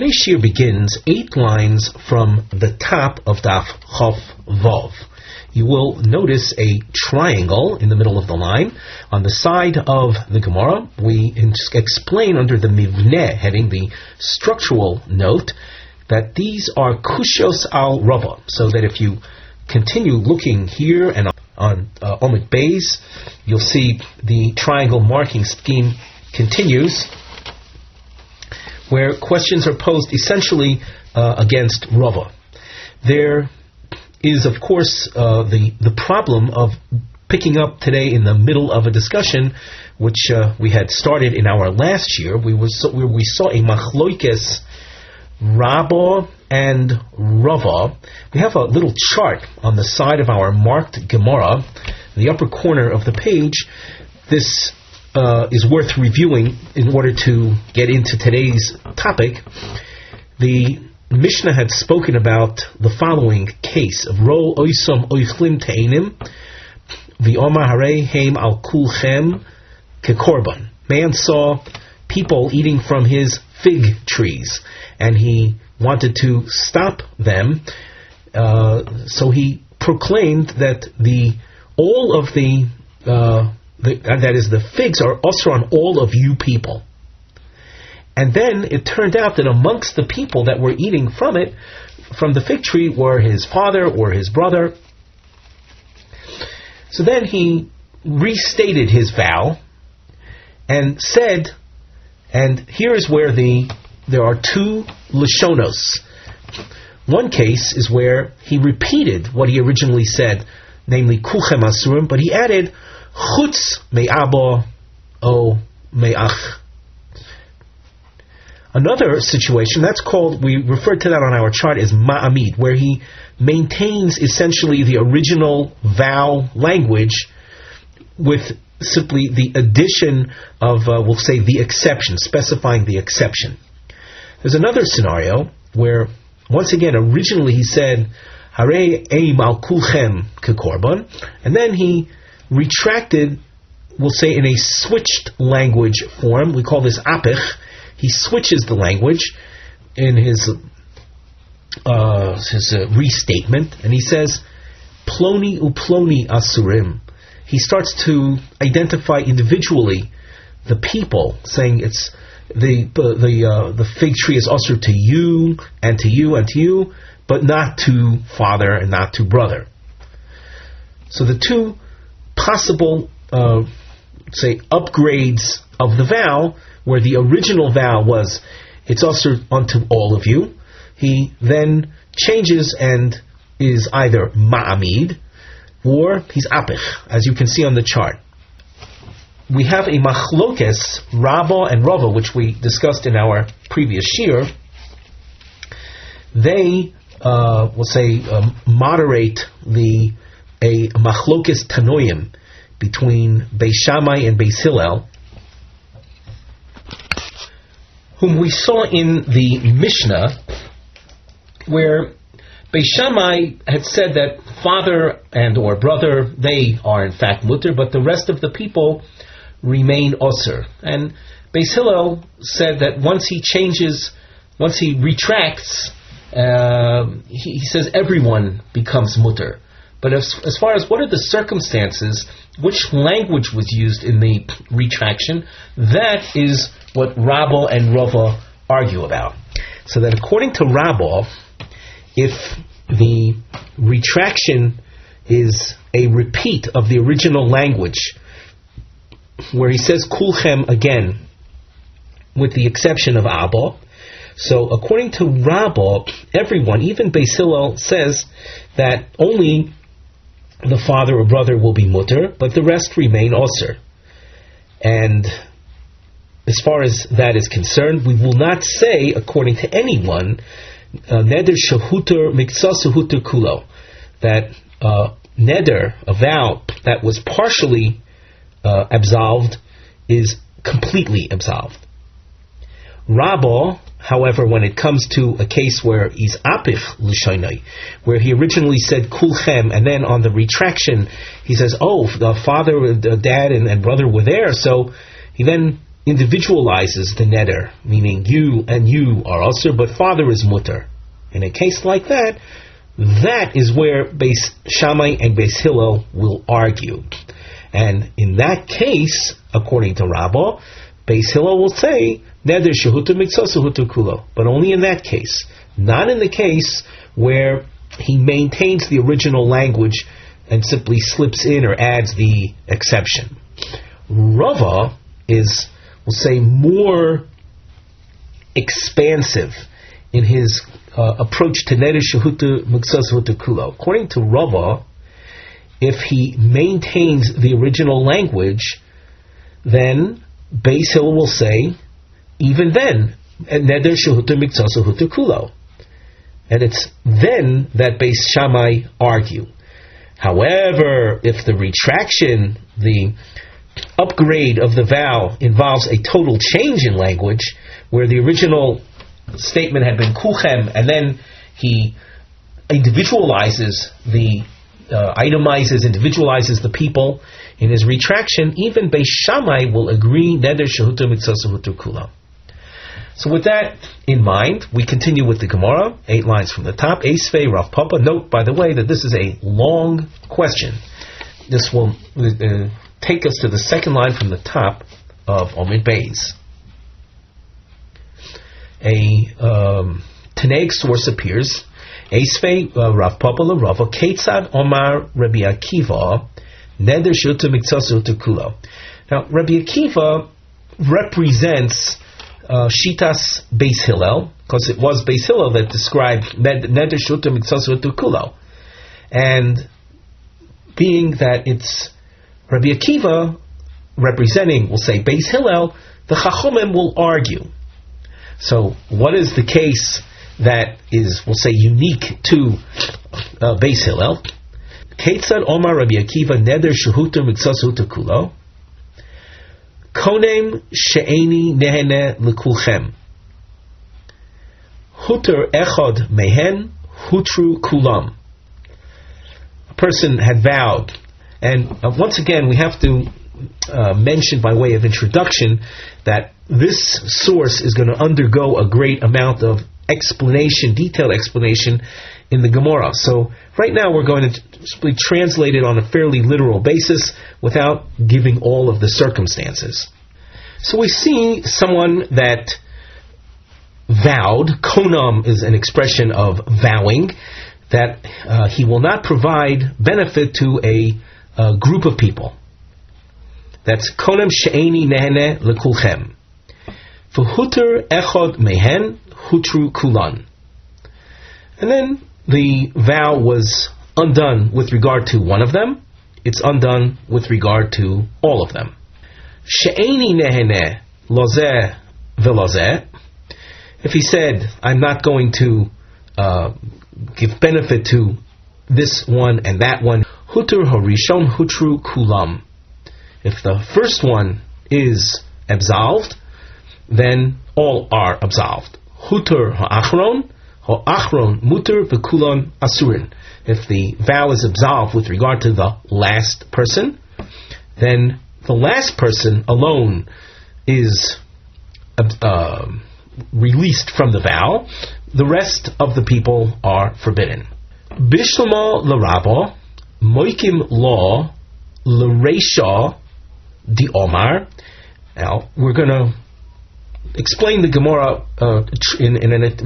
Today's shiur begins 8 lines from the top of Daf Vav. You will notice a triangle in the middle of the line. On the side of the Gemara, we explain under the Mivneh heading, the structural note, that these are Kushos al Rava, so that if you continue looking here and on Omid Beis, you'll see the triangle marking scheme continues, where questions are posed essentially against Rava. There is, of course, the problem of picking up today in the middle of a discussion, which we had started in our last year, where we saw a machloikes Rabba and Rava. We have a little chart on the side of our marked Gemara, in the upper corner of the page. This is worth reviewing in order to get into today's topic. The Mishnah had spoken about the following case of Ro oisom oichlim te'enim v'omar harei heim al kulchem kekorban. Man saw people eating from his fig trees, and he wanted to stop them, so he proclaimed that the figs are also on all of you people. And then it turned out that amongst the people that were eating from the fig tree, were his father or his brother. So then he restated his vow and said, and here is where there are 2 lashonos. One case is where he repeated what he originally said, namely kulchem asurim, but he added chutz me'aba o me'ach. Another situation, that's called, we referred to that on our chart as ma'amid, where he maintains essentially the original vow language with simply the addition of, we'll say, the exception, specifying the exception. There's another scenario where, once again, originally he said, Harei eim al kulchem kekorban, and then he retracted, we'll say, in a switched language form. We call this apich. He switches the language in his restatement, and he says, Ploni uploni asurim. He starts to identify individually the people, saying it's the fig tree is usher to you and to you and to you, but not to father and not to brother. So the 2 possible, say, upgrades of the vow, where the original vow was, it's usher unto all of you, he then changes and is either ma'amid, or he's apich, as you can see on the chart. We have a machlokes, Rabba and Rava, which we discussed in our previous shiur. They, we'll say, moderate a machlokes tanoim between Beis Shammai and Beis Hillel, whom we saw in the Mishnah, where Beis Shammai had said that father and or brother, they are in fact mutter, but the rest of the people remain Ozer. And Beis Hillel said that once he retracts, he says everyone becomes mutter. But as far as what are the circumstances, which language was used in the retraction, that is what Rabba and Rava argue about. So that according to Rabba, if the retraction is a repeat of the original language, where he says kulchem again, with the exception of Abba, so according to Rabba, everyone, even Beis Hillel, says that only the father or brother will be mutter, but the rest remain oser. And as far as that is concerned, we will not say, according to anyone, neder shahuter miksasahuter kulo, that neder, a vow that was partially absolved, is completely absolved. Rabba, however, when it comes to a case where he's apich l'shaynai, where he originally said kulchem, and then on the retraction he says, oh, the father, the dad, and brother were there, so he then individualizes the neder, meaning you and you are Ozer, but father is mutter. In a case like that, that is where Beis Shammai and Beis Hillel will argue. And in that case, according to Rabbah, Beis Hillel will say, Neder shehutu miktzah shehutu kulo. But only in that case. Not in the case where he maintains the original language and simply slips in or adds the exception. Rava is, we'll say, more expansive in his approach to Neder shehutu miktzah shehutu kulo. According to Rava, if he maintains the original language, then Beis Hillel will say, even then, Neder shehutu miktzah shehutu kulo. And it's then that Beis Shammai argue. However, if the retraction, the upgrade of the vow involves a total change in language, where the original statement had been kuchem, and then he individualizes the people in his retraction, even Beis Shammai will agree Neder shehutu miktzah shehutu kulo. So with that in mind, we continue with the Gemara, 8 lines from the top. Eisvei Rav Papa. Note, by the way, that this is a long question. This will take us to the second line from the top of Omid Beis. A Tanaic source appears. Eisvei Rav Papa l'Rava Ketzad Omar Rabbi Akiva Neder shehutu miktzah shehutu kulo. Now, Rabbi Akiva represents Shitas Beis Hillel, because it was Beis Hillel that described Neder shehutu miktzah shehutu kulo. And being that it's Rabbi Akiva representing, we'll say, Beis Hillel, the Chachomim will argue. So, what is the case that is, we'll say, unique to Beis Hillel? Ketzad Omar Rabbi Akiva Neder shehutu miktzah shehutu kulo. Konem she'eni nehene lekulchem. Huter echad mehen, hutru kulam. A person had vowed, and once again we have to mention by way of introduction that this source is going to undergo a great amount of explanation, detailed explanation in the Gemara. So right now we're going to simply translate it on a fairly literal basis without giving all of the circumstances. So we see someone that vowed, konam is an expression of vowing, that he will not provide benefit to a group of people. That's konam she'eni nehene lekulchem. V'huter echad mehen hutru kulan. And then the vow was undone with regard to one of them. It's undone with regard to all of them. She'eni nehene lozeh velozeh. If he said, I'm not going to give benefit to this one and that one, hutur harishon hutru kulam. If the first one is absolved, then all are absolved. Hutur ha'achron mutur v'kulon asurin. If the vow is absolved with regard to the last person, then the last person alone is released from the vow. The rest of the people are forbidden. Bishlama l'Rabba moikim law l'reisha di Omar. Now we're going to explain the Gemara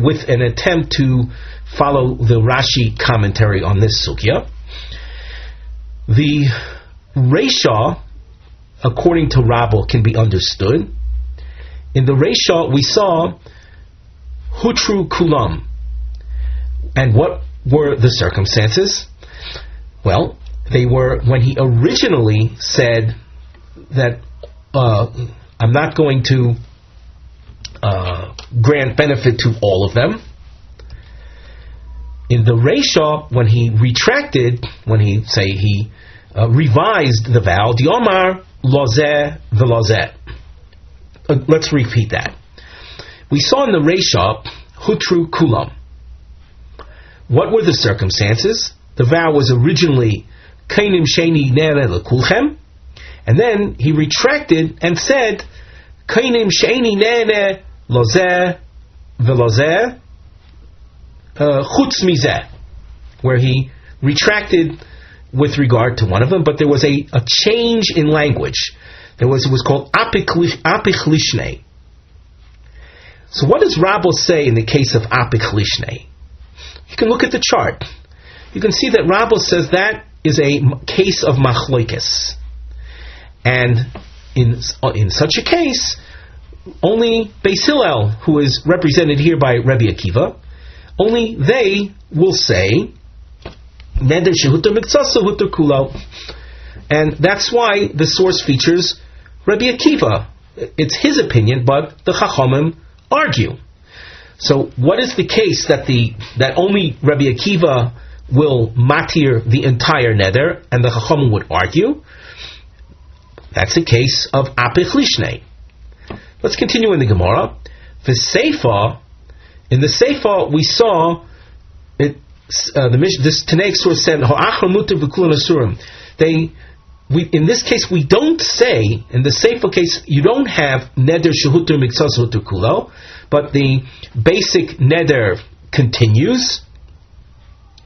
with an attempt to follow the Rashi commentary on this sugya. The reisha, according to Rabbah, can be understood. In the reisha, we saw hutru kulam. And what were the circumstances? Well, they were when he originally said that I'm not going to grant benefit to all of them. In the reisha, when he retracted, when he revised the vow, the Omar lozeh velozeh. Let's repeat that. We saw in the reisha hutru kulam. What were the circumstances? The vow was originally kainim sheni nere lekulchem, and then he retracted and said Kainim sheini nene lozeh velozeh chutz mizeh, where he retracted with regard to one of them, but there was a change in language. It was called apich lishnei. So what does Rabbo say in the case of apich lishnei? You can look at the chart. You can see that Rabbo says that is a case of machlokes. And in such a case, only Beis Hillel, who is represented here by Rabbi Akiva, only they will say neder shehuter miktsasa huter kulo. And that's why the source features Rabbi Akiva. It's his opinion, but the Chachamim argue. So what is the case that only Rabbi Akiva will matir the entire neder and the Chachamim would argue? That's the case of apich lishnei. Let's continue in the Gemara. In the Seifa we saw it. This Tanaic source said, in this case, we don't say, in the Seifa case, you don't have neder shehuter miktsas huter kulo, but the basic neder continues,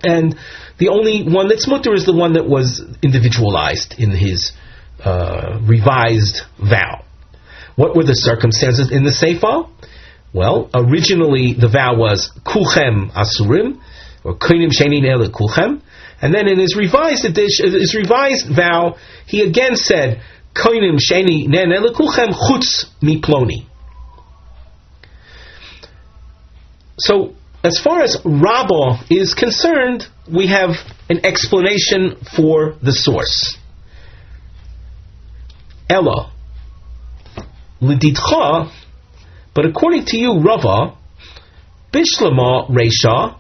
and the only one that's mutter is the one that was individualized in his revised vow. What were the circumstances in the Seifa? Well, originally the vow was kulchem asurim, or kainim sheini nele kulchem, and then in his revised vow, he again said kainim sheini nele kulchem chutz miploni. So, as far as Rabbah is concerned, we have an explanation for the source. Ella l'didcha, but according to you, Rava, bishlama reisha,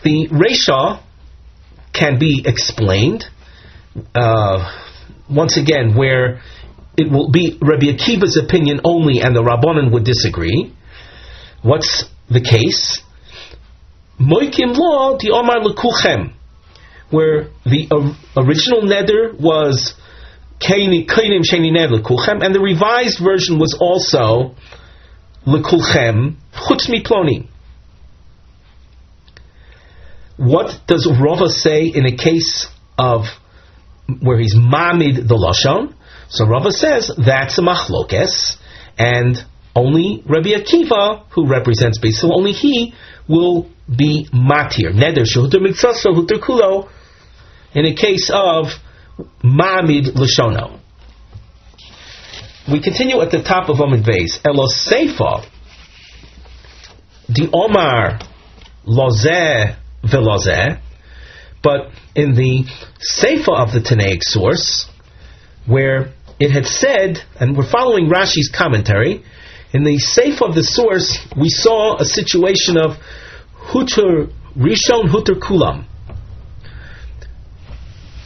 the reisha can be explained once again, where it will be Rabbi Akiva's opinion only, and the Rabbanan would disagree. What's the case? Moikim law di omar lekulchem, where the original neder was kainim sheni neder lekulchem, and the revised version was also lekulchem chutz miploni. What does Rava say in a case of where he's mamid the lashon? So Rava says that's a machlokes, and only Rabbi Akiva, who represents Beis Hillel, only he will be matir neder shehuter miktsasa huter kulo in a case of mamid lashono. We continue at the top of Amud Beis. Elo seifa di omar lozeh velozeh, but in the seifa of the Tanaic source, where it had said, and we're following Rashi's commentary, in the seifa of the source, we saw a situation of huter rishon huter kulam.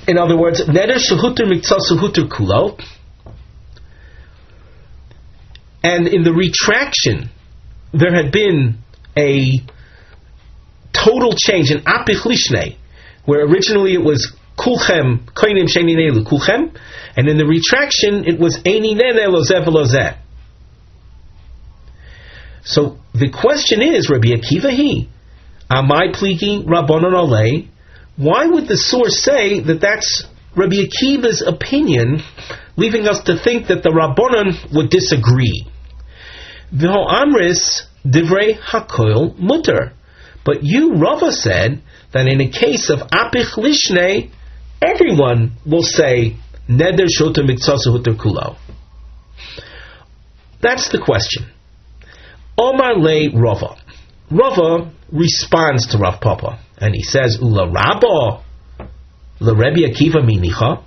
In other words, neder shehuter miktsasa huter kulo, and in the retraction, there had been a total change in apich lishnei, where originally it was kulchem kainim sheini nele kulchem, and in the retraction it was eini nene lozeh velozeh. So the question is, Rabbi Akiva amai pligi rabbanon alei, why would the source say that that's Rabbi Akiva's opinion, leaving us to think that the rabbanon would disagree? V'ho amris divrei hakoil mutter. But you, Rava, said that in a case of apich lishnei, everyone will say neder shoter miktsasa huter kulo. That's the question. Omar le Rava. Rava responds to Rav Papa, and he says, Ula Rabba le Rebbe Akiva minicha.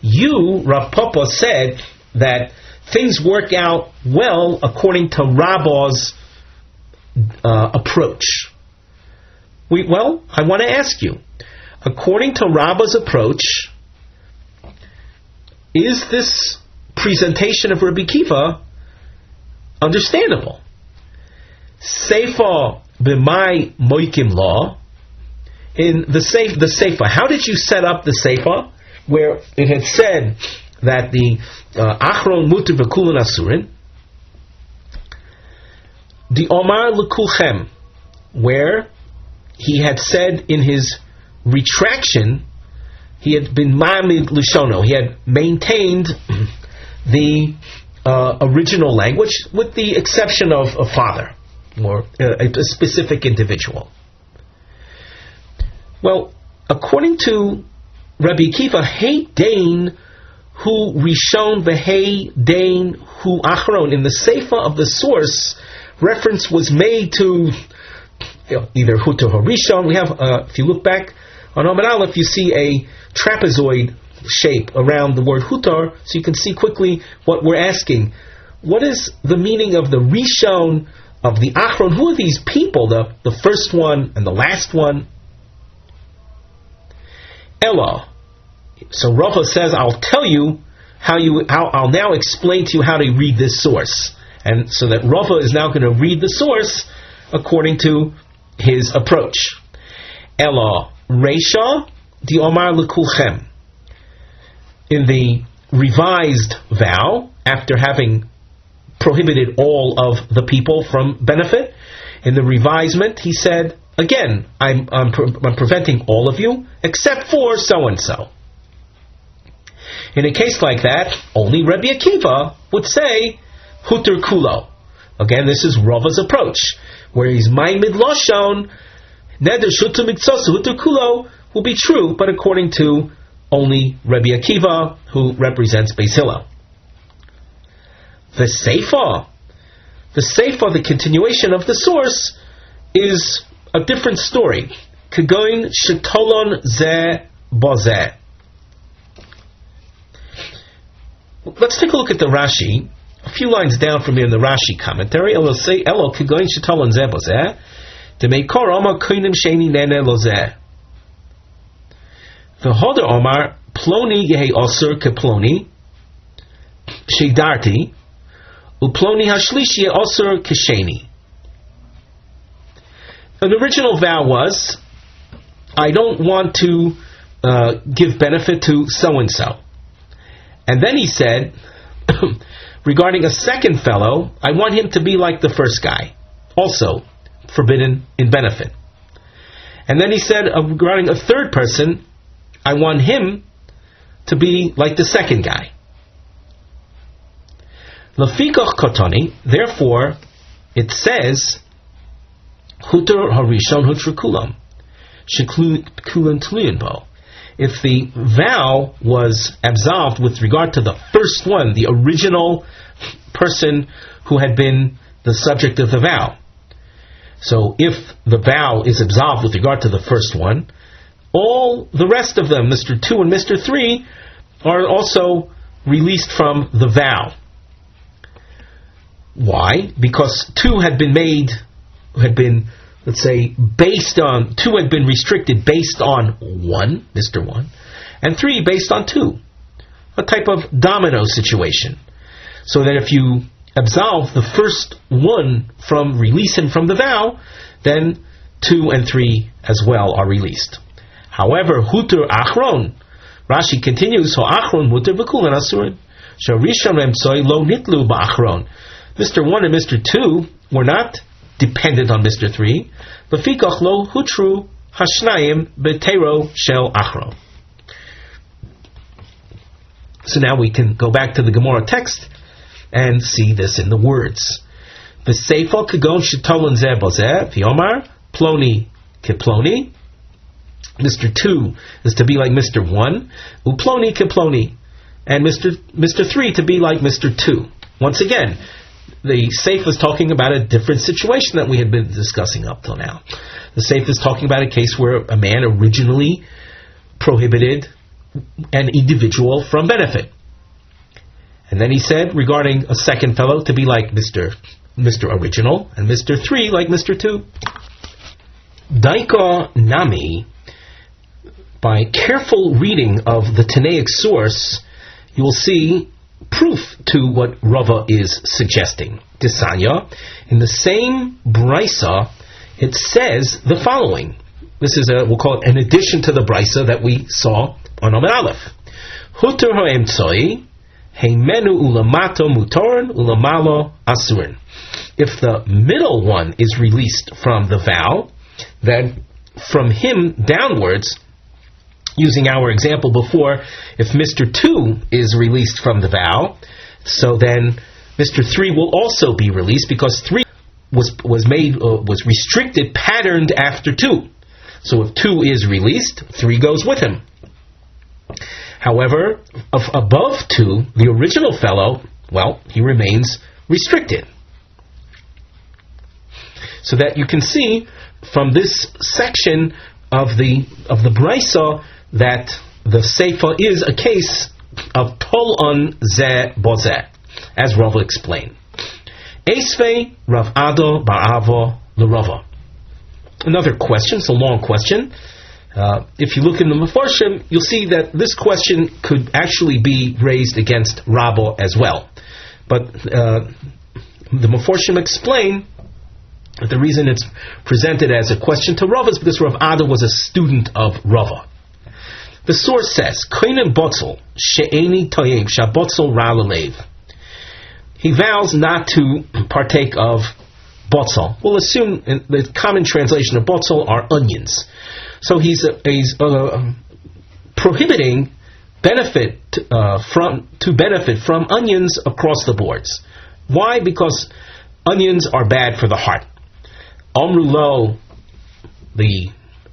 You, Rav Papa, said that things work out well according to Rabba's approach. I want to ask you, according to Rabba's approach, is this presentation of Rabbi Akiva understandable? Seifa b'mai moikim law, in the Seifa, how did you set up the Seifa, where it had said that the Achron Muter V'Kulin Asurin, the Omar L'Kulchem, where he had said in his retraction, he had been Ma'amid Lushono, he had maintained the original language with the exception of a father, or a specific individual. Well, according to Rabbi Akiva, Hey Dain Hu Rishon V'Hei Dain Hu Achron, in the Seifa of the source, reference was made to either Huter or Rishon. We have, if you look back on Amud Aleph, you see a trapezoid shape around the word Hutar, so you can see quickly what we're asking. What is the meaning of the Rishon, of the Achron? Who are these people, the first one and the last one? Ella. So Rava says, I'll tell you I'll now explain to you how to read this source. And so that Rava is now going to read the source according to his approach. Ella Reisha di Omar L'Kulchem. In the revised vow, after having prohibited all of the people from benefit, in the revisement he said, again, I'm preventing all of you except for so-and-so. In a case like that, only Rabbi Akiva would say Huter Kulo. Again, this is Rava's approach, where he's Ma'amid Lashon, Neder Shutu Miktzosu Huter Kulo will be true, but according to only Rabbi Akiva, who represents Beis Hillel. The Seifa, the continuation of the source, is a different story. Kegoin Shetolon Ze Bozeh. Let's take a look at the Rashi. A few lines down from here in the Rashi commentary, it will say, Elo Kegoin Shetolon Ze Bozeh, Demeikor Omar Koinim Sheni Nene Lozeh. V'hoder Omar Ploni Yehi Ozer Keploni Sheidarti Uploni Hashlishi Ozer Kesheni. An original vow was, I don't want to give benefit to so-and-so. And then he said, regarding a second fellow, I want him to be like the first guy, also forbidden in benefit. And then he said, regarding a third person, I want him to be like the second guy. Lafikoch kotoni, therefore, it says, Huter harishon hutra kulam, shekulan tluyin bo. If the vow was absolved with regard to the first one, the original person who had been the subject of the vow. So if the vow is absolved with regard to the first one, all the rest of them, Mr. 2 and Mr. 3, are also released from the vow. Why? Because 2 had been restricted based on 1, Mr. 1, and 3 based on 2. A type of domino situation. So that if you absolve the first one from release him from the vow, then 2 and 3 as well are released. However, Huter Achron, Rashi continues, so Achron Muter V'Kulan Asurin, Sharishon Emtsoi Lo Nitlu Ba'Achron. Mr. 1 and Mr. 2 were not dependent on Mr. 3, B'Fikach Lo Hutru Hashnayim B'Teiro Shel Achron. So now we can go back to the Gemara text and see this in the words. V'Seifo Kegon Shetolon Zeh Bozeh V'Yomar Ploni Keploni. Mr. 2 is to be like Mr. 1, Uploni Keploni, and Mr. 3 to be like Mr. 2. Once again, the Seif is talking about a different situation that we had been discussing up till now. The Seif is talking about a case where a man originally prohibited an individual from benefit. And then he said, regarding a second fellow, to be like Mr. Original, and Mr. 3 like Mr. 2. Daika Nami, by careful reading of the Tanaic source, you will see proof to what Rava is suggesting. Desanya, in the same brisa, it says the following. This is we'll call it an addition to the brisa that we saw on Amud Aleph. Huter ha'emtzoi Heimenu ulamato mutorin ulamalo asurin. If the middle one is released from the vow, then from him downwards, using our example before, if Mr. 2 is released from the vow, so then Mr. 3 will also be released, because 3 was restricted, patterned after 2. So if 2 is released, 3 goes with him. However, above 2, the original fellow, well, he remains restricted. So that you can see from this section of the Brisa that the Seifa is a case of Tol on Ze Boze, as Rav explained. Esvei Rav Ado Baravo L'Rava. Another question, it's a long question. If you look in the Mefarshim, you'll see that this question could actually be raised against Rabbo as well. But the Mefarshim explain that the reason it's presented as a question to Rava is because Rav Ada was a student of Rava. The source says, Koinen Botzel, She'eni Toyev, Shabotzel Ra'lalev. He vows not to partake of Botzel. We'll assume the common translation of Botzel are onions. So he's prohibiting benefit from onions across the boards. Why? Because onions are bad for the heart. Amrulo, the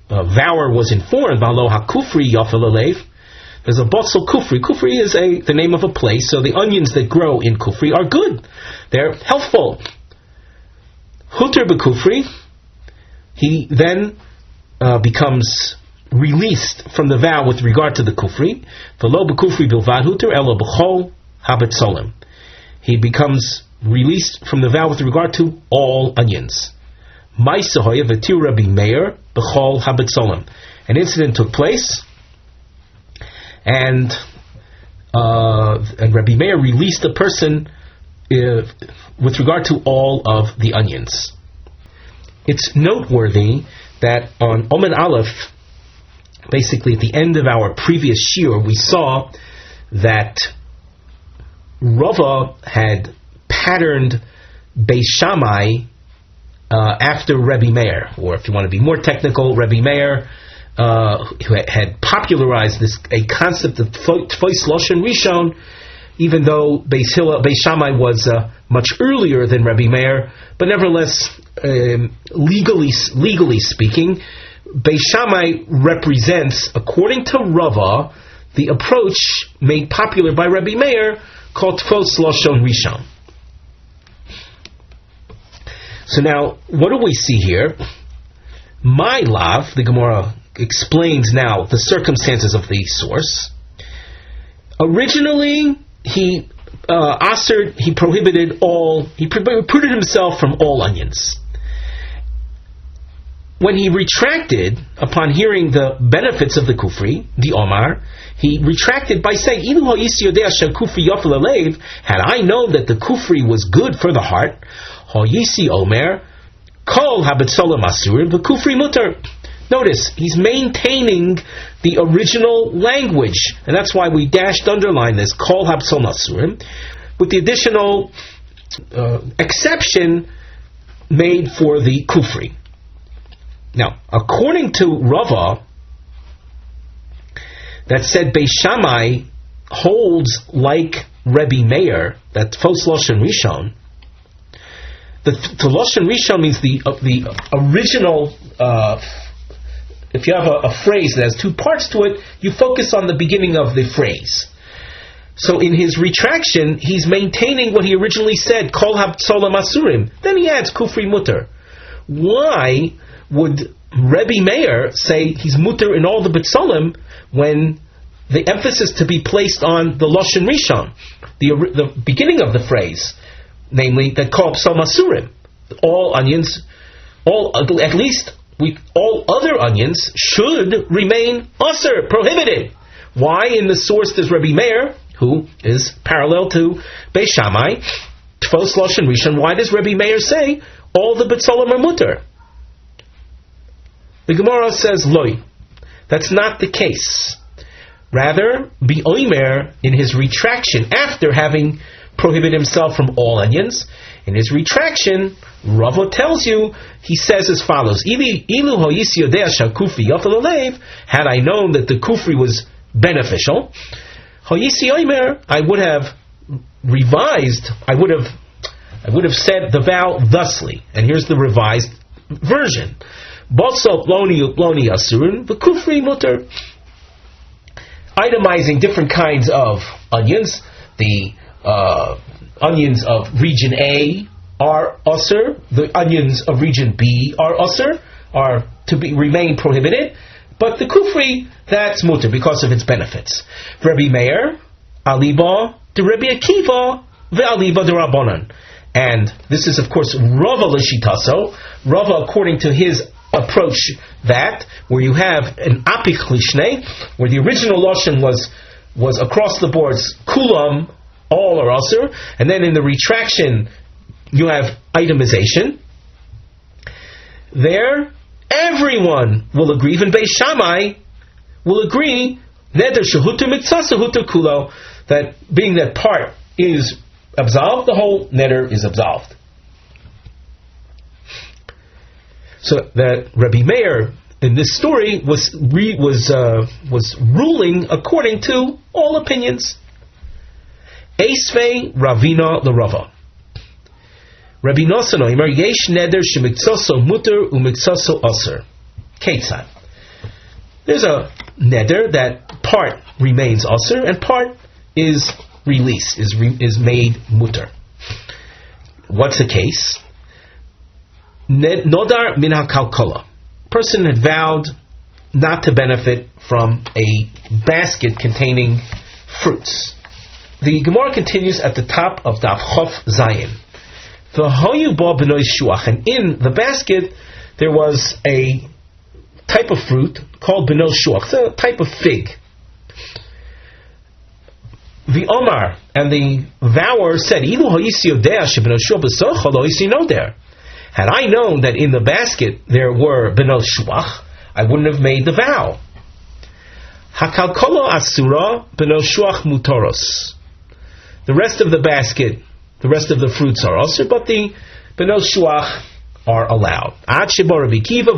vower was informed, Valo HaKufri Yafel. There's a Botzel Kufri. Kufri is the name of a place, so the onions that grow in Kufri are good. They're healthful. Huter B'Kufri, he then becomes released from the vow with regard to the Kufri. V'lo B'Kufri Bilvad Huter Elo B'chol HaBetzolim. He becomes released from the vow with regard to all onions. Ma'asahoya V'tir Rabbi Meir B'chol HaBetzolim. An incident took place, and Rabbi Meir released the person with regard to all of the onions. It's noteworthy that on Omen Aleph, basically at the end of our previous shiur, we saw that Rava had patterned Beis Shammai after Rebbe Meir, or if you want to be more technical, Rebbe Meir who had popularized a concept of Tfos Loshen Rishon, even though Beis Shammai was much earlier than Rebbe Meir, but nevertheless, legally speaking, Beis Shammai represents, according to Rava, the approach made popular by Rebbe Meir called Tfos Loshen Rishon. So now, what do we see here? My Lav, the Gemara explains now the circumstances of the source. Originally, he prohibited himself from all onions. When he retracted, upon hearing the benefits of the kufri, the Omar, he retracted by saying, had I known that the kufri was good for the heart, Omer, Kol habetzolim asurim, the kufri mutar. Notice, he's maintaining the original language, and that's why we underline this, Kol habetzolim asurim, with the additional exception made for the kufri. Now, according to Rava, that said Beis Shammai holds like Rebbe Meir, that Tfos Loshen Rishon. The Loshen Rishon means the original. If you have a phrase that has two parts to it, you focus on the beginning of the phrase. So in his retraction, he's maintaining what he originally said, Kol habetzolim asurim. Then he adds Kufri mutar. Why would Rebbe Meir say he's mutar in all the betzolim when the emphasis to be placed on the Loshen Rishon, the beginning of the phrase, namely that Kol habetzolim asurim, all onions, all other onions should remain Ozer, prohibited. Why in the source does Rebbe Meir, who is parallel to Beis Shammai, Tfos Loshen Rishon, why does Rebbe Meir say all the betzolim are mutar? The Gemara says, Loi. That's not the case. rather be oimer in his retraction after having prohibited himself from all onions. In his retraction, Rava tells you, he says as follows: had I known that the kufri was beneficial, I would have revised, I would have said the vow thusly. And here's the revised version: itemizing different kinds of onions. The onions of region A are Ozer. The onions of region B are Ozer, are to remain prohibited. But the kufri, that's mutter because of its benefits. Rabbi Meir, aliba de Rabbi Akiva, ve'aliba de Rabbanan. And this is, of course, Rava l'shitaso. Rava, according to his approach, that where you have an apich lishnei, where the original lashon was across the boards kulam, all are Ozer, and then in the retraction you have itemization. There, everyone will agree, even Beis Shammai will agree, neder shehuter mitzasa huter kulo, that being that part is absolved, the whole neder is absolved. So that Rabbi Meir in this story was ruling according to all opinions. Eisvei Ravina l'Rava. Rabbi Nosson oimer yesh neder shemikzoso muter umikzoso oser. Ketzad. There's a neder that part remains oser and part is released, is made muter. What's the case? Nodar min hakalkola. Person had vowed not to benefit from a basket containing fruits. The Gemara continues at the top of Daf Chof Zayin. And in the basket there was a type of fruit called beno shuach. It's a type of fig. The Omar and the vower said, had I known that in the basket there were beno shuach, I wouldn't have made the vow. Hakalkolo asura beno shuach mutoros. The rest of the basket, the rest of the fruits are also, but the beno shuach are allowed. Until Rabbi Kiva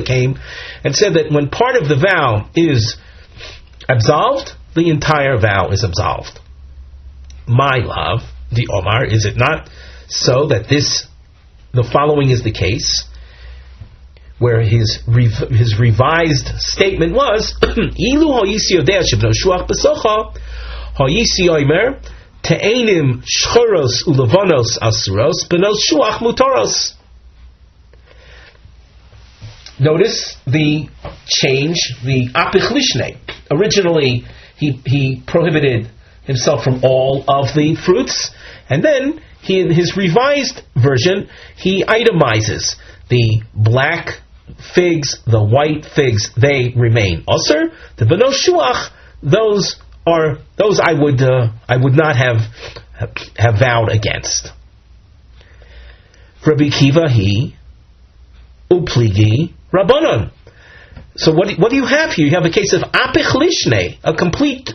came and said that when part of the vow is absolved, the entire vow is absolved. My love, the Omar, is it not so that the following is the case, where his revised statement was, Ilu ho'isi yodea shebno shuach besocha, ho'isi oimer, te'enim shchoros ulevonos asuros, benos shuach mutoros. Notice the change, the apich lishnei. Originally, he prohibited himself from all of the fruits, and then in his revised version, he itemizes the black figs, the white figs, they remain Ozer. The beno shuach, those I would not have vowed against. Rabbi Kiva he upligi rabbanon. So what do you have here? You have a case of apich lishnei, a complete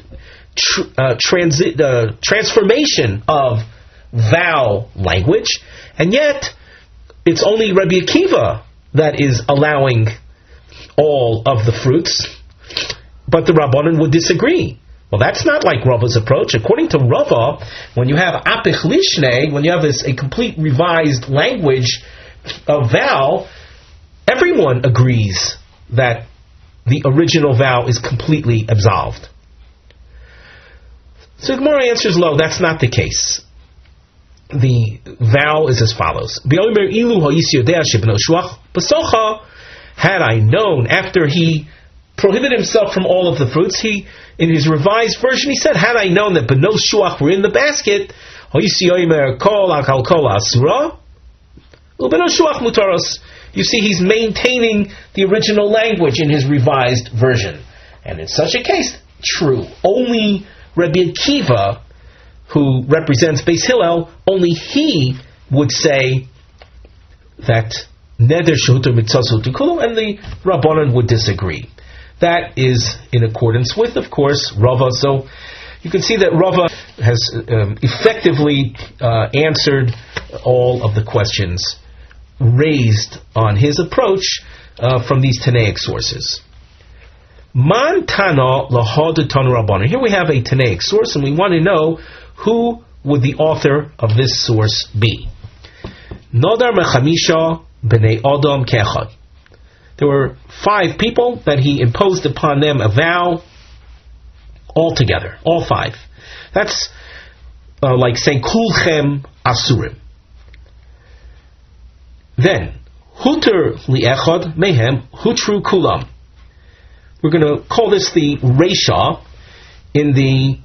transformation of vow language, and yet it's only Rabbi Akiva that is allowing all of the fruits, but the Rabbanan would disagree. Well, that's not like Rava's approach. According to Rava, when you have apich lishnei, when you have a complete revised language of vow, everyone agrees that the original vow is completely absolved. So Gemara answers, lo, that's not the case. The vow is as follows. Had I known, after he prohibited himself from all of the fruits, in his revised version, he said, had I known that beno shuach were in the basket, you see, he's maintaining the original language in his revised version. And in such a case, true, only Rabbi Akiva, who represents Beis Hillel, only he would say that neder shehuter mitzvos huter kulo, and the Rabbanan would disagree. that is in accordance with, of course, Rava. So you can see that Rava has effectively answered all of the questions raised on his approach from these Tanaic sources. Man Tana Lahad Tanu Rabbanan. Here we have a Tanaic source, and we want to know who would the author of this source be. Nodar Mechamisha B'nei Adam Kechad. There were 5 people that he imposed upon them a vow altogether, all 5. That's like saying Kulchem Asurim. Then Huter Li'echad Mehem Hutru Kulam. We're going to call this the Reisha in the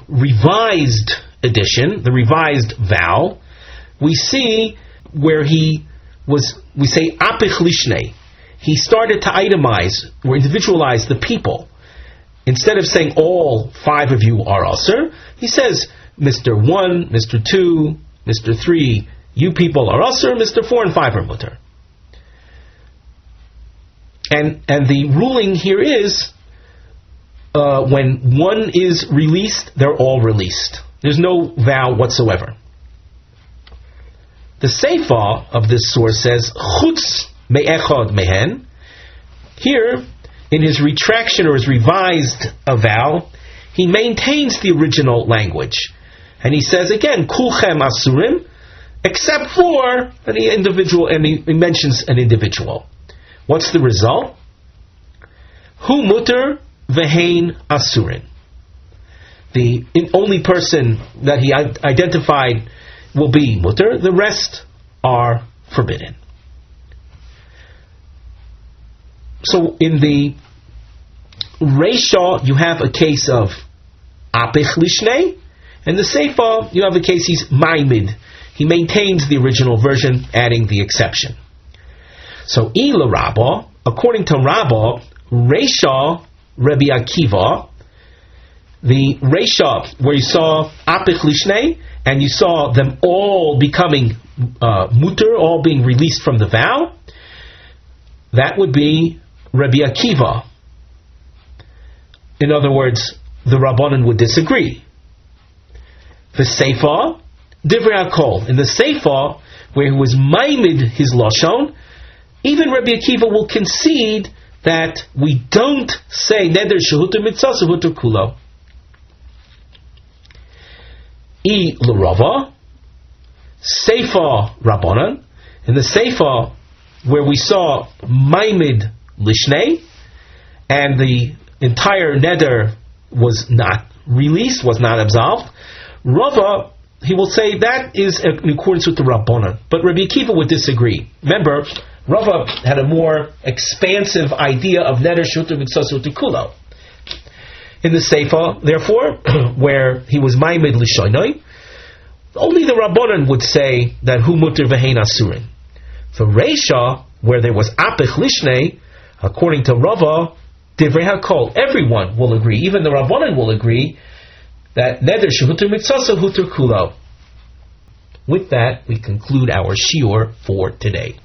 revised edition, the revised vow. We see where we say Apich Lishnei. He started to itemize or individualize the people. Instead of saying all 5 of you are Ozer, he says Mr. 1, Mr. 2, Mr. 3, you people are Ozer, Mr. 4 and 5 are Mutter. And the ruling here is when one is released, they're all released. There's no vow whatsoever. The Seifa of this source says Chutz me'echad mehen. Here, in his retraction or his revised vow, he maintains the original language. And he says again, Kulchem Asurim, except for any individual, and he mentions an individual. What's the result? Hu muter vehein asurin. The only person that he identified will be muter. The rest are forbidden. So in the Reisha, you have a case of apich lishnei, and the Seifa, you have a case he's maimid. He maintains the original version, adding the exception. So, Ila Rabbah, according to Rabbah, Reisha Rabbi Akiva, the Reisha where you saw Apich Lishnei, and you saw them all becoming muter, all being released from the vow, that would be Rabbi Akiva. In other words, the Rabbanan would disagree. The Seifa, Divrei HaKol. In the Seifa, where he was maimid his Lashon, even Rabbi Akiva will concede that we don't say Neder Shehuter Mitzvah Shehuter Kulo. I L'Rava, Seifa Rabbanan. In the Seifa, where we saw Maimid Lishnei, and the entire Neder was not released, was not absolved, Rava, he will say that is in accordance with the Rabbanan. But Rabbi Akiva would disagree. Remember, Rava had a more expansive idea of Neder Shehuter Mitzvah Shehuter Kulo. In the Seifa, therefore, where he was Maimid Lishoinoi, only the Rabbanan would say that Hu Muter Vehein Asurin. The Reisha, where there was Apich Lishnei, according to Rava, Divrei HaKol, everyone will agree, even the Rabbanan will agree, that Neder Shehuter Mitzvah Shehuter Kulo. With that, we conclude our shiur for today.